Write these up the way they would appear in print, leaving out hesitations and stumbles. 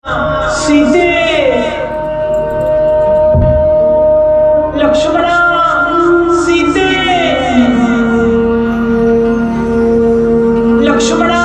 सीते लक्ष्मणा सीते लक्ष्मणा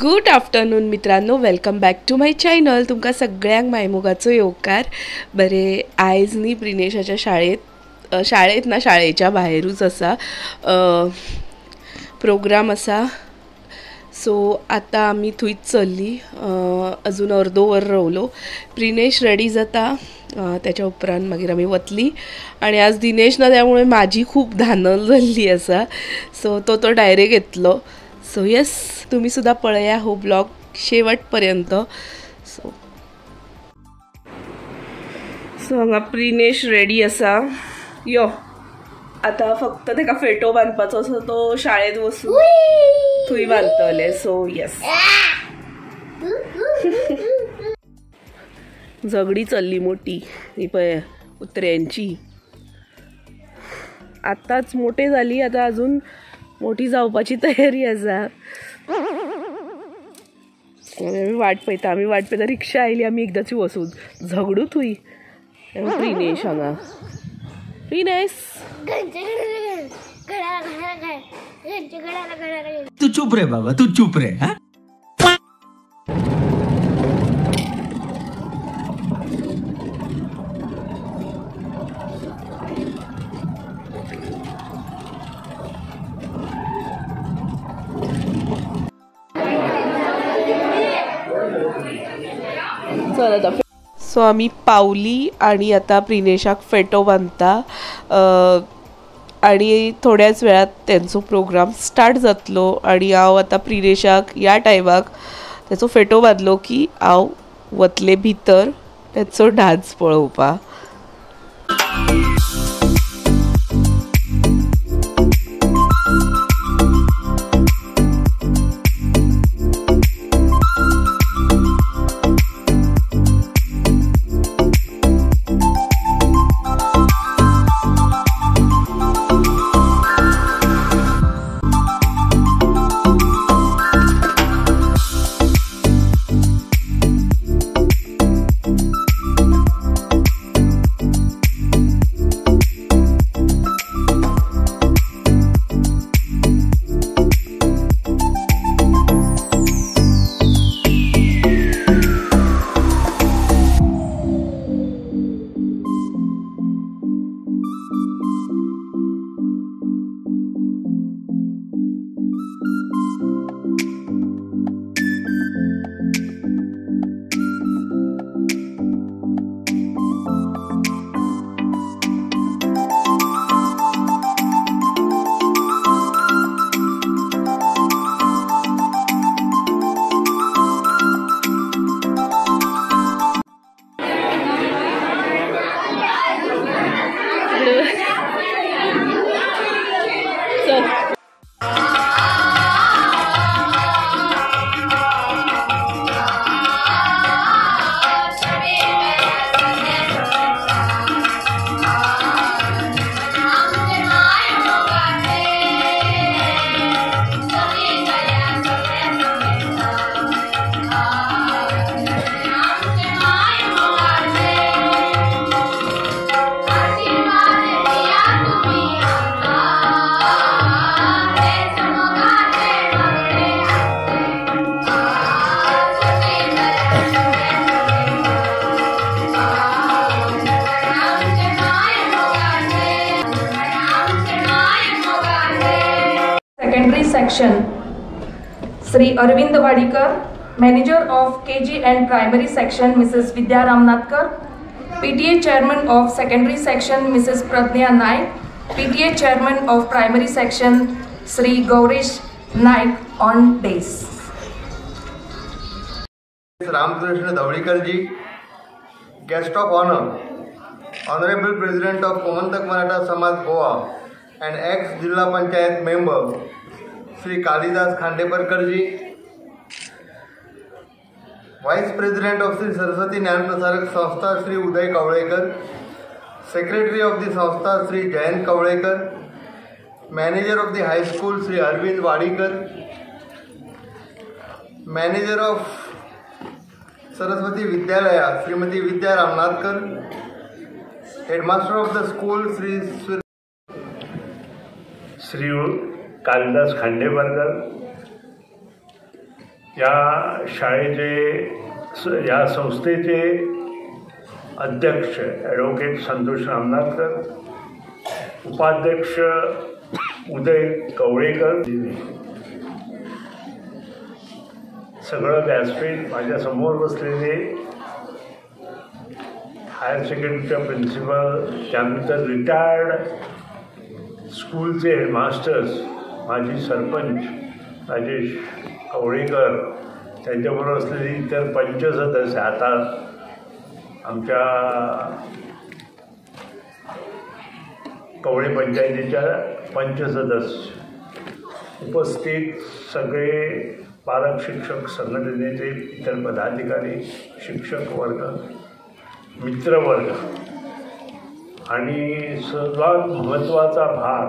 गुड आफ्टरनून मित्रांनो, welcome back to my channel. तुमका सगळ्यांक मायमोगाचो येवकार. बरे आयज न्ही प्रिनेशाच्या शाळेच्या भायरूच आसा प्रोग्राम आसा. सो आतां आमी थंयच चल्ली. अजून अर्दो वर रावलो. प्रिनेश रेडी जाता, त्याच्या उपरांत मागीर आमी वतली. आणि आज दिनेश ना, त्यामुळे माझी खूप धानल जाल्ली आसा. सो तो डायरेक्ट येतलो. सो येस, तुम्ही सुद्धा पळया हो ब्लॉग शेवटपर्यंत. सो हांगा प्रिनेश रेडी आसा. यो आता फक्त तेका फेटो बांदपाचो आसा, तो शाळेत वचून थंय बांदतले. सो येस, झगडी चल्ली मोठी ही पळय कुत्र्यांची. आताच मोठे झाली, आता अजून मोठी जावपाची तयारी आसा. आम्ही वाट पळयता रिक्षा आयली, आमी एकदांची वचून झगडू थंय. प्रिनेश हांगा. प्रिनेश तू चुप रे बाबा, तू चुप रे. हा सो आम्ही पावली आणि आता प्रिनेशाक फेटो बांधता. आणि थोड्याच वेळात त्यांचो प्रोग्राम स्टार्ट जातलो. आणि हांव आता प्रिनेशाक ह्या टायमाक त्याचो फेटो बांधलो की हांव वतले भितर त्याचो डान्स पळोवपाक. Secondary section Shri Arvind Wadikar, Manager of KG and Primary Section Mrs. Vidya Ramnathkar, PTA Chairman of Secondary Section Mrs. Pradnya Naik, PTA Chairman of Primary Section Sri Gaurish Naik on days. Ramkrishna Davlikar ji, Guest of Honor, Honorable President of Komantak Maratha Samaj Goa and ex-Jilla Panchayat member Sri Kalidas Khandeparkar ji, Vice President of Sri Saraswati Jnana Prasarak Sanstha Sri Uday Kavlekar, Secretary of the Sanstha Sri Jayant Kavlekar, Manager of the High School Sri Arvind Wadikar, Manager of Saraswati Vidyalaya Srimati Vidya Ramnathkar, Headmaster of the school Shri Kalidas Khandeparkar, या शाळेचे या संस्थेचे अध्यक्ष advocate Santosh रामनाथकर, उपाध्यक्ष उदय कवळेकर, सगळं व्यासपीठ, माझ्यासमोर बसलेले हायर सेकंडरीच्या प्रिन्सिपल, त्यानंतर रिटायर्ड स्कूलचे हेडमास्टर्स, माजी सरपंच राजेश कवळेकर, त्यांच्याबरोबर असलेली इतर पंचसदस्य, आता आमच्या कवळे पंचायतीच्या पंचसदस्य, उपस्थित सगळे पालक शिक्षक संघटनेचे इतर पदाधिकारी, शिक्षक वर्ग, मित्रवर्ग आणि सर्वात महत्त्वाचा भाग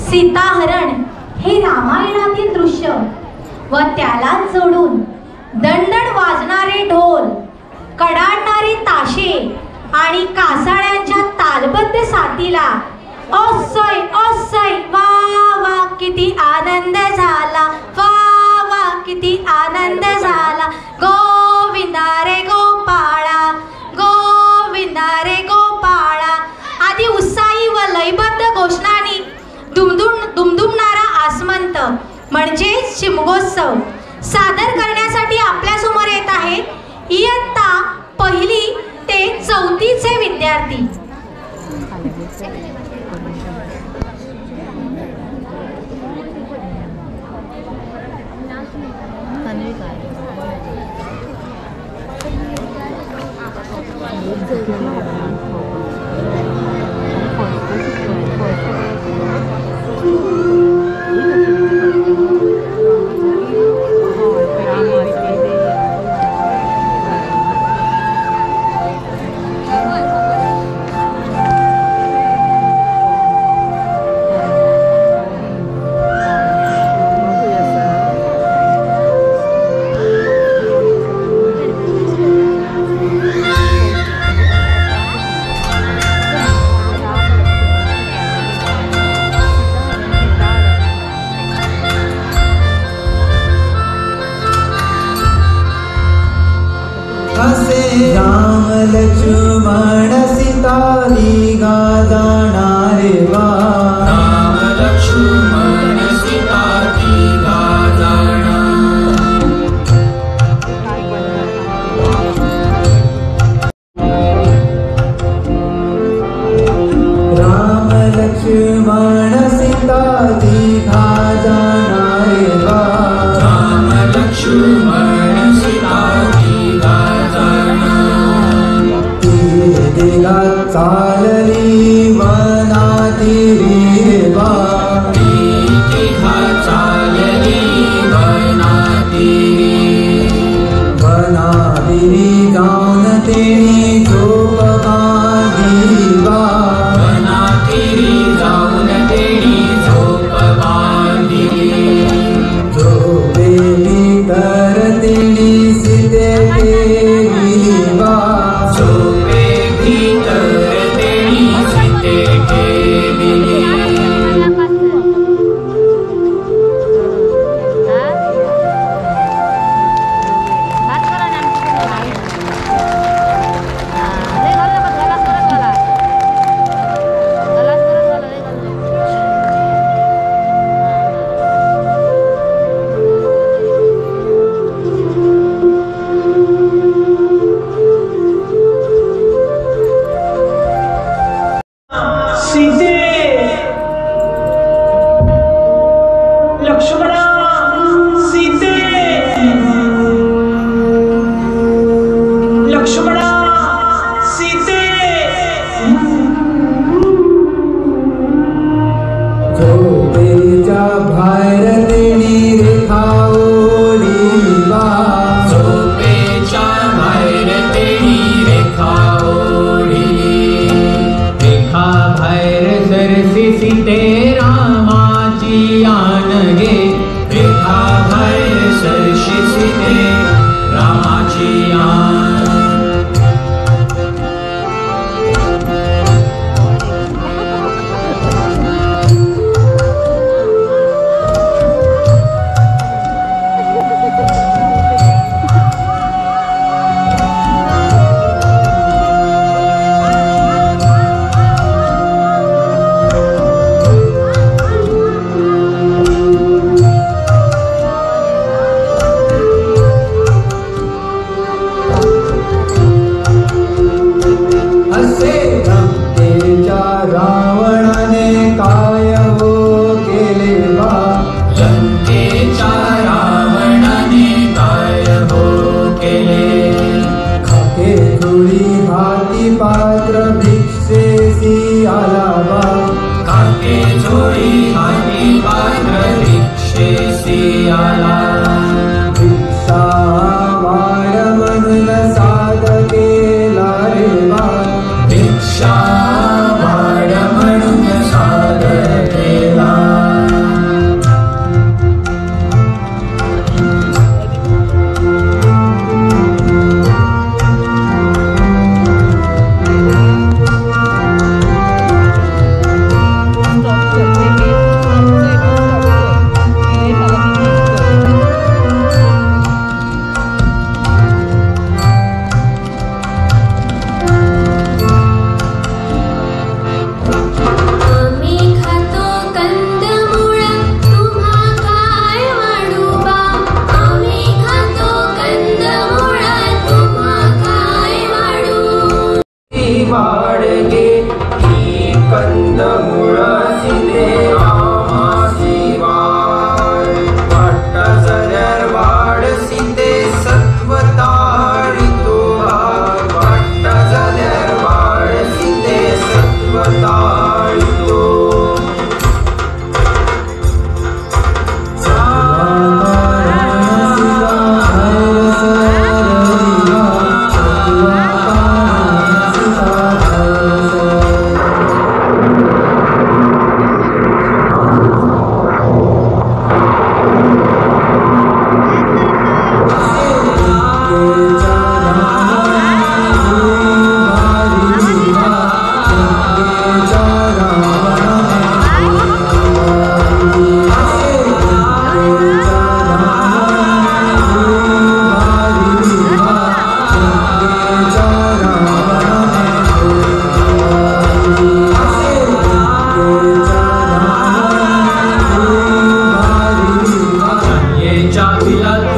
सीताहरण हे रामायणातील दृश्य व त्याला जोडून दणदण वाजणारे ढोल, कडाडणारे ताशे आणि कासाळ्यांच्या तालबद्ध साथीला ओसय ओसय वा वा किती आनंद झाला, वा वा किती आनंद झाला, गोविंदा रे गोपाळा, गोविंदा रे गोपाळा आदी उत्साही व लयबद्ध घोषणांनी दुमदुमणारा म्हणजेच शिमगोत्सव सादर करण्यासाठी आपल्यासमोर येत आहेत इयत्ता 1ली ते 4थीचे विद्यार्थी. राम लक्ष्मण सीता दीघा जाणारे वा. राम लक्ष्मण सीता दीघा राम लक्ष्मण सीता दीघा जाणारे वा. राम लक्ष्मण सीता चालली वनातिरी वा. चालली वनातिरी जाऊन तेणी झोप बांधली वा. वनातिरी जाऊन तेणी झोप बांधली. झोपेली तर तेणी सीते ठेवली वा.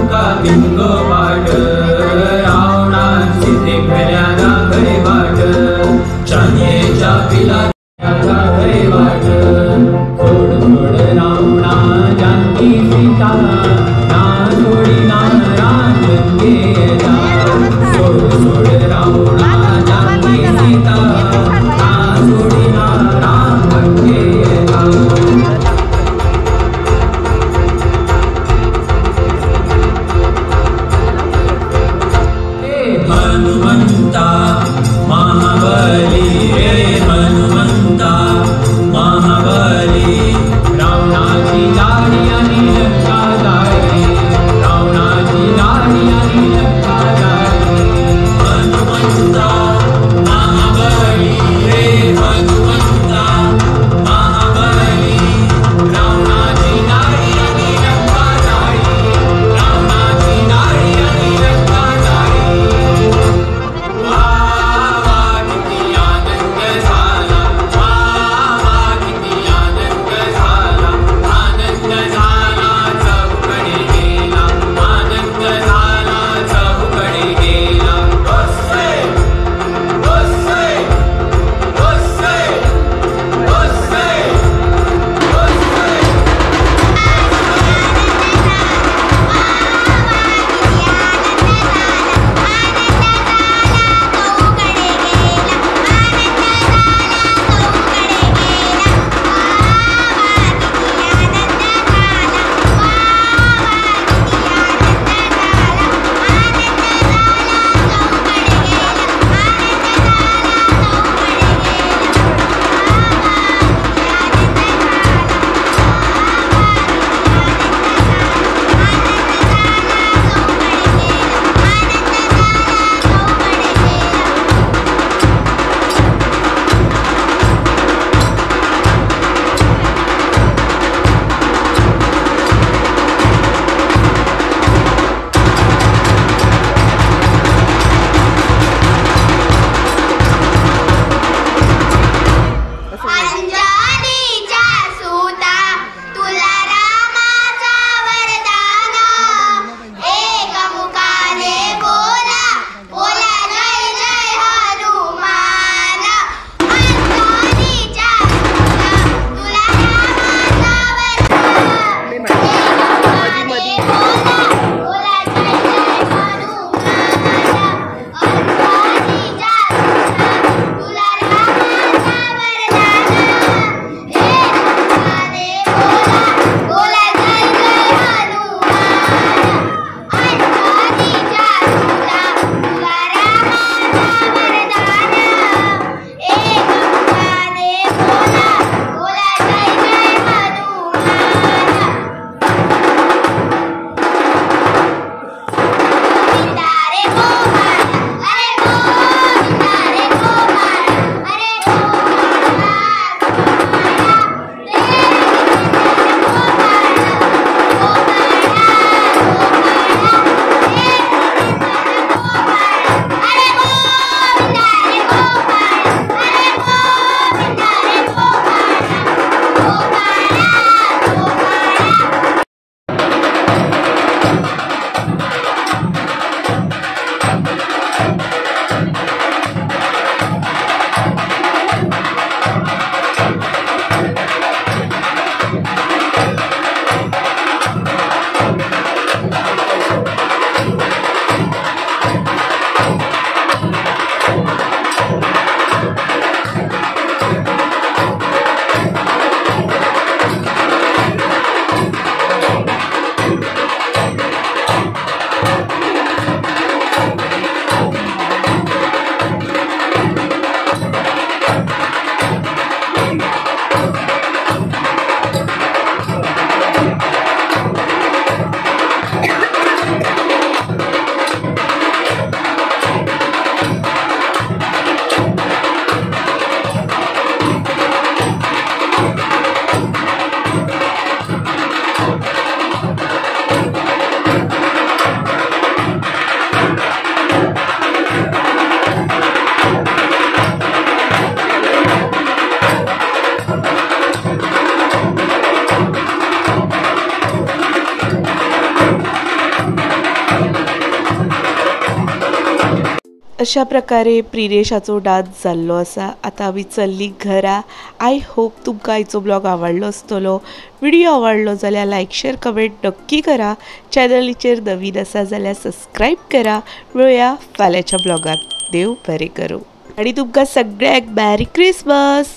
तुका बिंग पाट रावणा सीते खऱ्या दाखय वाट चांदयेच्या पिला दाखय वाट सोड सोड रावणा जानकी सीता ना सोडी ना राम गंगेला सोड सोड रावणा जानकी सीता ना सोडी ना राम गंगेला हनुमंता महाबली रे हनुमंता महाबली रावणाची दाढी आणि लंका जाळली रावणाची दाढी आणि लंका जाळली हनुमंता महाबली रे हनुमंता महाबली रावणाची दाढी आणि लंका जाळली रावणाची दाढी आणि लंका जाळली वा वा किती आनंद झाला वा वा किती आनंद झाला चौकडे गेला आनंद झाला चौकडे गेला बसे बसे बसे बसे बसे अंजनीच्या सुता तुला रामाचा वरदान एकमुखाने बोला बोला जय जय हनुमान अंजनीच्या सुता तुला रामाचा वरदान एकमुखाने बोला बोला जय जय हनुमान अंजनीच्या सुता तुला रामाचा वरदान बोला जय जय हनुमान अंजनीच्या सुता तुला रामाचा वरदान एकमुखाने बोला बोला जय जय हनुमान गोविंदा रे गोपाळ अरे गोविंदा रे गोपाळ अरे गोपाळा अशा प्रकारे प्रिनेशाचो डान्स जाल्लो आसा. आतां आमी चल्ली घरा. आय होप तुमकां आयचो ब्लॉग आवडलो आसतलो. व्हिडिओ आवडलो जाल्यार लायक शेअर कमेंट नक्की करा. चॅनलीचेर नवीन आसा जाल्यार सबस्क्राईब करा. मेळुया फाल्यांच्या ब्लॉगात. देव बरें करूं आणि तुमकां सगळ्यांक मॅरी क्रिसमस.